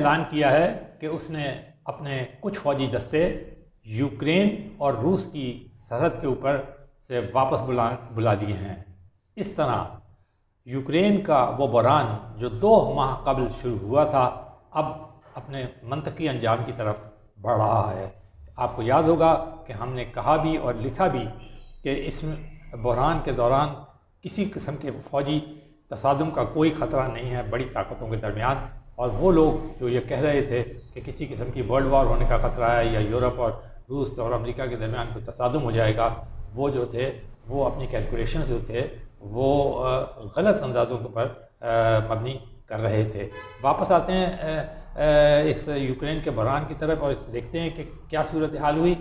اعلان کیا ہے کہ اس نے اپنے کچھ فوجی دستے یوکرین اور روس کی سرحد کے اوپر سے واپس بلا دیے ہیں۔ اس طرح یوکرین کا وہ بحران جو 2 ماہ قبل شروع ہوا تھا اب اپنے منطقی انجام کی طرف بڑھ رہا ہے۔ آپ کو یاد ہوگا کہ ہم نے کہا بھی اور لکھا بھی کہ اس بحران کے دوران کسی قسم کے فوجی تصادم کا کوئی خطرہ نہیں ہے بڑی طاقتوں کے درمیان، اور وہ لوگ جو یہ کہہ رہے تھے کہ کسی قسم کی ورلڈ وار ہونے کا خطرہ ہے یا یورپ اور روس اور امریکہ کے درمیان کوئی تصادم ہو جائے گا، وہ جو تھے وہ اپنی کیلکولیشنز جو تھے وہ غلط اندازوں کے اوپر مبنی کر رہے تھے۔ واپس آتے ہیں اس یوکرین کے بحران کی طرف اور دیکھتے ہیں کہ کیا صورتحال ہوئی۔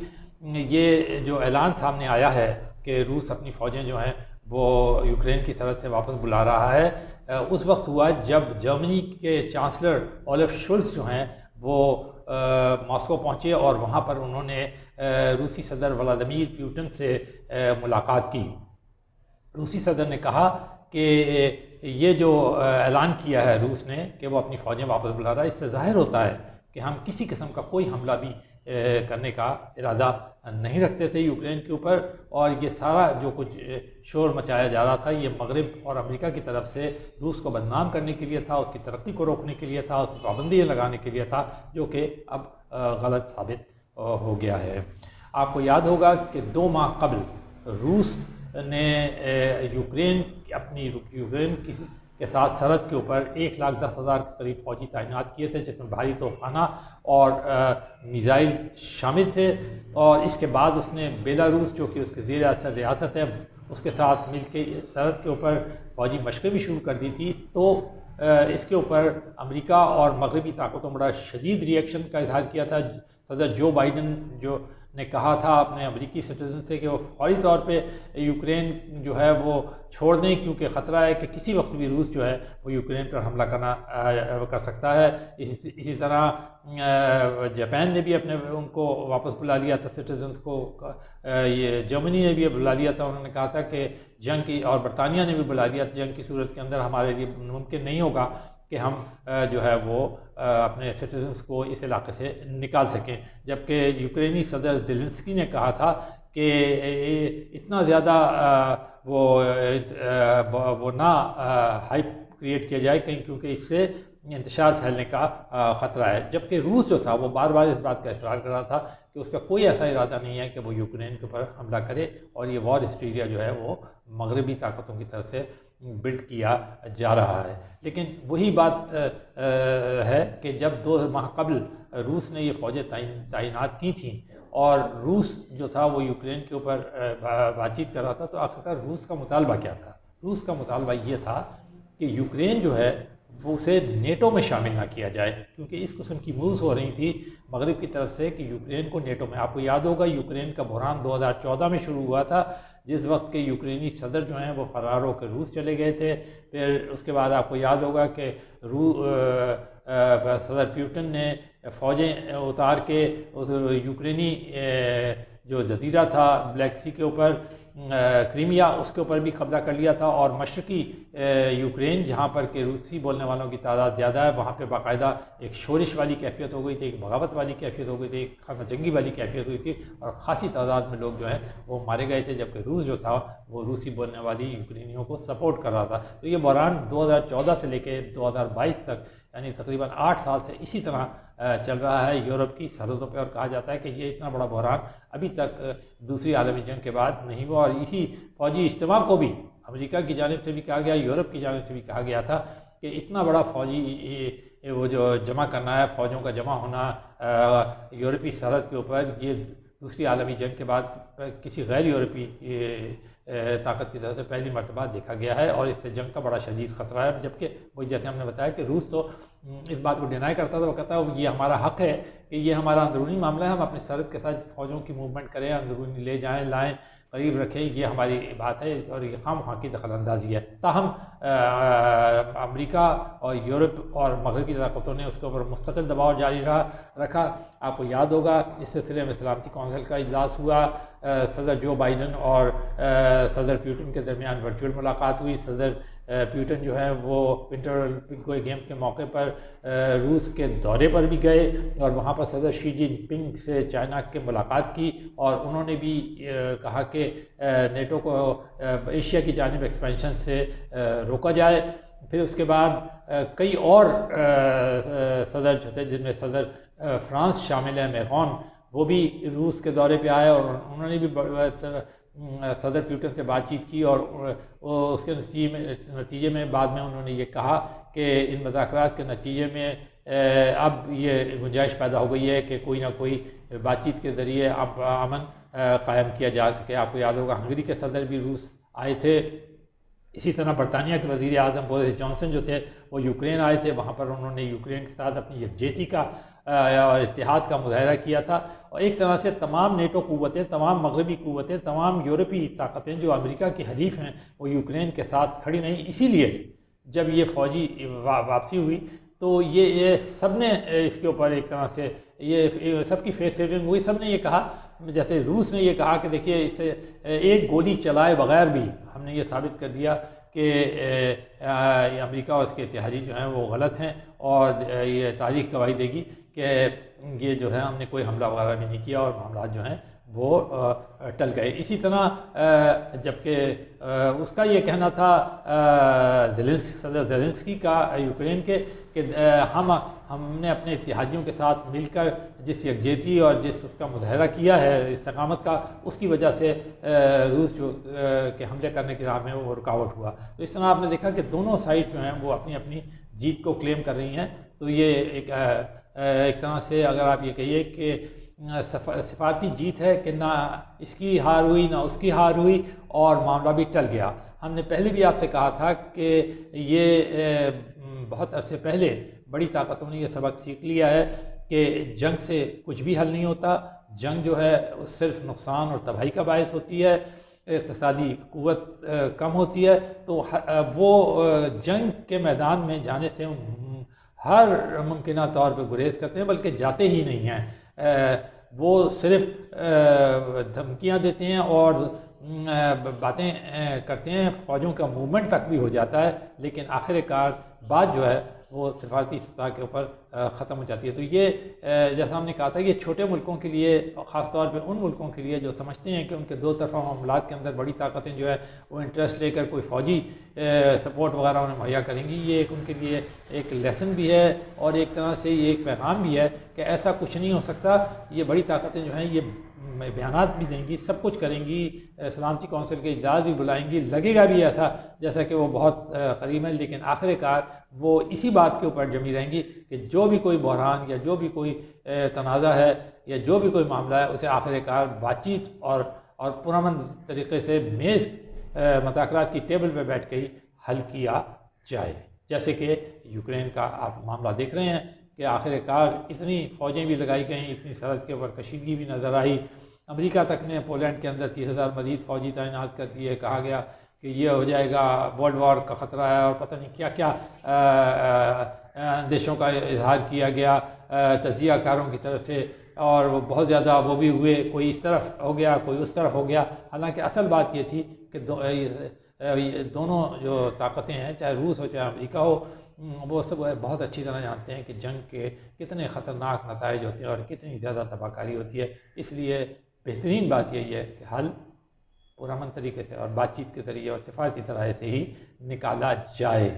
یہ جو اعلان سامنے آیا ہے کہ روس اپنی فوجیں جو ہیں وہ یوکرین کی سرحد سے واپس بلا رہا ہے، اس وقت ہوا جب جرمنی کے چانسلر اولف شولز جو ہیں وہ ماسکو پہنچے اور وہاں پر انہوں نے روسی صدر ولادیمیر پوٹن سے ملاقات کی۔ روسی صدر نے کہا کہ یہ جو اعلان کیا ہے روس نے کہ وہ اپنی فوجیں واپس بلا رہا ہے، اس سے ظاہر ہوتا ہے کہ ہم کسی قسم کا کوئی حملہ بھی کرنے کا ارادہ نہیں رکھتے تھے یوکرین کے اوپر، اور یہ سارا جو کچھ شور مچایا جا رہا تھا یہ مغرب اور امریکہ کی طرف سے روس کو بدنام کرنے کے لیے تھا، اس کی ترقی کو روکنے کے لیے تھا، اس پر پابندیاں لگانے کے لیے تھا، جو کہ اب غلط ثابت ہو گیا ہے۔ آپ کو یاد ہوگا کہ 2 ماہ قبل روس نے یوکرین کے ساتھ سرحد کے اوپر 1,10,000 کے قریب فوجی تعینات کیے تھے، جس میں بھاری توپخانہ اور میزائل شامل تھے، اور اس کے بعد اس نے بیلاروس جو کہ اس کے زیر اثر ریاست ہے اس کے ساتھ مل کے سرحد کے اوپر فوجی مشقیں بھی شروع کر دی تھی۔ تو اس کے اوپر امریکہ اور مغربی طاقتوں بڑا شدید ری ایکشن کا اظہار کیا تھا۔ صدر جو بائیڈن جو نے کہا تھا اپنے امریکی سٹیزن سے کہ وہ فوری طور پہ یوکرین جو ہے وہ چھوڑ دیں، کیونکہ خطرہ ہے کہ کسی وقت بھی روس جو ہے وہ یوکرین پر حملہ کر سکتا ہے۔ اسی طرح جاپان نے بھی ان کو واپس بلا لیا تھا سٹیزنز کو، یہ جرمنی نے بھی بلا لیا تھا، انہوں نے کہا تھا کہ جنگ کی، اور برطانیہ نے بھی بلا لیا تھا، جنگ کی صورت کے اندر ہمارے لیے ممکن نہیں ہوگا کہ ہم جو ہے وہ اپنے سٹیزنز کو اس علاقے سے نکال سکیں، جبکہ یوکرینی صدر زیلنسکی نے کہا تھا کہ اتنا زیادہ وہ نہ ہائپ کریٹ کیا جائے کہیں، کیونکہ اس سے انتشار پھیلنے کا خطرہ ہے، جبکہ روس جو تھا وہ بار بار اس بات کا اصرار کر رہا تھا کہ اس کا کوئی ایسا ارادہ نہیں ہے کہ وہ یوکرین کے اوپر حملہ کرے، اور یہ وار ہسٹیریا جو ہے وہ مغربی طاقتوں کی طرف سے بلڈ کیا جا رہا ہے۔ لیکن وہی بات ہے کہ جب 2 ماہ قبل روس نے یہ فوجیں تعینات کی تھیں اور روس جو تھا وہ یوکرین کے اوپر بات چیت کر رہا تھا، تو آخرکار روس کا مطالبہ کیا تھا؟ روس کا مطالبہ یہ تھا کہ یوکرین جو ہے وہ اسے نیٹو میں شامل نہ کیا جائے، کیونکہ اس قسم کی مووز ہو رہی تھی مغرب کی طرف سے کہ یوکرین کو نیٹو میں، آپ کو یاد ہوگا یوکرین کا بحران 2014 میں شروع ہوا تھا، جس وقت کے یوکرینی صدر جو ہیں وہ فرار ہو کے روس چلے گئے تھے۔ پھر اس کے بعد آپ کو یاد ہوگا کہ صدر پیوٹن نے فوجیں اتار کے اس یوکرینی جو جزیرہ تھا بلیک سی کے اوپر کریمیا، اس کے اوپر بھی قبضہ کر لیا تھا، اور مشرقی یوکرین جہاں پر کہ روسی بولنے والوں کی تعداد زیادہ ہے وہاں پہ باقاعدہ ایک شورش والی کیفیت ہو گئی تھی، ایک بغاوت والی کیفیت ہو گئی تھی، ایک خانہ جنگی والی کیفیت ہوئی تھی، اور خاصی تعداد میں لوگ جو ہیں وہ مارے گئے تھے، جبکہ روس جو تھا وہ روسی بولنے والی یوکرینیوں کو سپورٹ کر رہا تھا۔ تو یہ بحران 2014 سے لے کے 2022 تک یعنی تقریباً 8 سال سے اسی طرح چل رہا ہے یورپ کی سرحدوں پہ، اور کہا جاتا ہے کہ یہ اتنا بڑا بحران ابھی تک دوسری عالمی جنگ کے بعد نہیں ہوا، اور اسی فوجی اجتماع کو بھی امریکہ کی جانب سے بھی کہا گیا، یورپ کی جانب سے بھی کہا گیا تھا کہ اتنا بڑا فوجی وہ جو جمع کرنا ہے، فوجوں کا جمع ہونا یورپی سرحد کے اوپر، یہ دوسری عالمی جنگ کے بعد کسی غیر یورپی طاقت کی طرف سے پہلی مرتبہ دیکھا گیا ہے، اور اس سے جنگ کا بڑا شدید خطرہ ہے۔ جبکہ وہ جیسے ہم نے بتایا کہ روس تو اس بات کو ڈینائی کرتا تھا، وہ کہتا ہے یہ ہمارا حق ہے کہ یہ ہمارا اندرونی معاملہ ہے، ہم اپنی سرحد کے ساتھ فوجوں کی موومنٹ کریں، اندرونی لے جائیں لائیں قریب رکھیں، یہ ہماری بات ہے، اور یہ خام خواہ کی دخل اندازی ہے۔ تاہم امریکہ اور یورپ اور مغربی طاقتوں نے اس کے اوپر مستقل دباؤ جاری رکھا۔ آپ کو یاد ہوگا اس سلسلے میں سلامتی کونسل کا اجلاس ہوا، صدر جو بائیڈن اور صدر پیوٹن کے درمیان ورچوئل ملاقات ہوئی. صدر پیوٹن جو ہے وہ ونٹر اولمپک گیمز کے موقع پر روس کے دورے پر بھی گئے اور وہاں پر صدر شی جن پنگ سے چائنا کے ملاقات کی اور انہوں نے بھی کہا کہ نیٹو کو ایشیا کی جانب ایکسپینشن سے روکا جائے. پھر اس کے بعد کئی اور صدر جو تھے جن میں صدر فرانس شامل ہیں میکرون، وہ بھی روس کے دورے پہ آئے اور انہوں نے بھی صدر پیوٹن سے بات چیت کی اور اس کے نتیجے میں بعد میں انہوں نے یہ کہا کہ ان مذاکرات کے نتیجے میں اب یہ گنجائش پیدا ہو گئی ہے کہ کوئی نہ کوئی بات چیت کے ذریعے اب امن قائم کیا جا سکے. آپ کو یاد ہوگا ہنگری کے صدر بھی روس آئے تھے. اسی طرح برطانیہ کے وزیر اعظم بورس جانسن جو تھے وہ یوکرین آئے تھے. وہاں پر انہوں نے یوکرین کے ساتھ اپنی یکجہتی کا اور اتحاد کا مظاہرہ کیا تھا اور ایک طرح سے تمام نیٹو قوتیں، تمام مغربی قوتیں، تمام یورپی طاقتیں جو امریکہ کی حلیف ہیں وہ یوکرین کے ساتھ کھڑی نہیں. اسی لیے جب یہ فوجی واپسی ہوئی تو یہ سب نے اس کے اوپر ایک طرح سے یہ سب کی فیس سیونگ ہوئی. سب نے یہ کہا، جیسے روس نے یہ کہا کہ دیکھیے اس سے ایک گولی چلائے بغیر بھی ہم نے یہ ثابت کر دیا کہ امریکہ اور اس کے اتحادی جو ہیں وہ غلط ہیں اور یہ تاریخ گواہی دے گی کہ یہ جو ہے ہم نے کوئی حملہ وغیرہ بھی نہیں کیا اور معاملات جو ہیں وہ ٹل گئے. اسی طرح جبکہ اس کا یہ کہنا تھا صدر زیلنسکی کا یوکرین کے کہ ہم نے اپنے اتحادیوں کے ساتھ مل کر جس یکجہتی اور جس اس کا مظاہرہ کیا ہے استقامت کا، اس کی وجہ سے روس جو کے حملے کرنے کی راہ میں وہ رکاوٹ ہوا. تو اس طرح آپ نے دیکھا کہ دونوں سائڈ جو ہیں وہ اپنی اپنی جیت کو کلیم کر رہی ہیں. تو یہ ایک طرح سے اگر آپ یہ کہیے کہ سفارتی جیت ہے کہ نہ اس کی ہار ہوئی نہ اس کی ہار ہوئی اور معاملہ بھی ٹل گیا. ہم نے پہلے بھی آپ سے کہا تھا کہ یہ بہت عرصے پہلے بڑی طاقتوں نے یہ سبق سیکھ لیا ہے کہ جنگ سے کچھ بھی حل نہیں ہوتا. جنگ جو ہے صرف نقصان اور تباہی کا باعث ہوتی ہے، اقتصادی قوت کم ہوتی ہے. تو وہ جنگ کے میدان میں جانے سے ہر ممکنہ طور پہ گریز کرتے ہیں، بلکہ جاتے ہی نہیں ہیں. وہ صرف دھمکیاں دیتے ہیں اور باتیں کرتے ہیں، فوجوں کا موومنٹ تک بھی ہو جاتا ہے، لیکن آخر کار بات جو ہے وہ سفارتی سطح کے اوپر ختم ہو جاتی ہے. تو یہ جیسا ہم نے کہا تھا، یہ چھوٹے ملکوں کے لیے، خاص طور پہ ان ملکوں کے لیے جو سمجھتے ہیں کہ ان کے دو طرفہ معاملات کے اندر بڑی طاقتیں جو ہے وہ انٹرسٹ لے کر کوئی فوجی سپورٹ وغیرہ انہیں مہیا کریں گی، یہ ایک ان کے لیے ایک لیسن بھی ہے اور ایک طرح سے یہ ایک پیغام بھی ہے کہ ایسا کچھ نہیں ہو سکتا. یہ بڑی طاقتیں جو ہیں یہ بیانات بھی دیں گی، سب کچھ کریں گی، سلامتی کونسل کے اجلاس بھی بلائیں گی، لگے گا بھی ایسا جیسا کہ وہ بہت قریب ہے، لیکن آخر کار وہ اسی بات کے اوپر جمی رہیں گی کہ جو بھی کوئی بحران یا جو بھی کوئی تنازع ہے یا جو بھی کوئی معاملہ ہے اسے آخر کار بات چیت اور پرامن طریقے سے میز مذاکرات کی ٹیبل پہ بیٹھ کے ہی حل کیا جائے. جیسے کہ یوکرین کا آپ معاملہ دیکھ رہے ہیں کہ آخر کار اتنی فوجیں بھی لگائی گئیں، اتنی سرحد کے اوپر کشیدگی بھی نظر آئی. امریکہ تک نے پولینڈ کے اندر 30,000 مزید فوجی تعینات کر دیے. کہا گیا کہ یہ ہو جائے گا، ورلڈ وار کا خطرہ ہے اور پتہ نہیں کیا کیا اندیشوں کا اظہار کیا گیا تجزیہ کاروں کی طرف سے، اور وہ بہت زیادہ وہ بھی ہوئے، کوئی اس طرف ہو گیا کوئی اس طرف ہو گیا. حالانکہ اصل بات یہ تھی کہ دونوں جو طاقتیں ہیں، چاہے روس ہو چاہے امریکہ ہو، وہ سب بہت اچھی طرح جانتے ہیں کہ جنگ کے کتنے خطرناک نتائج ہوتے ہیں اور کتنی زیادہ تباہ کاری ہوتی ہے. اس لیے بہترین بات یہی ہے کہ حل پرامن طریقے سے اور بات چیت کے ذریعے اور سفارتی طرح سے ہی نکالا جائے.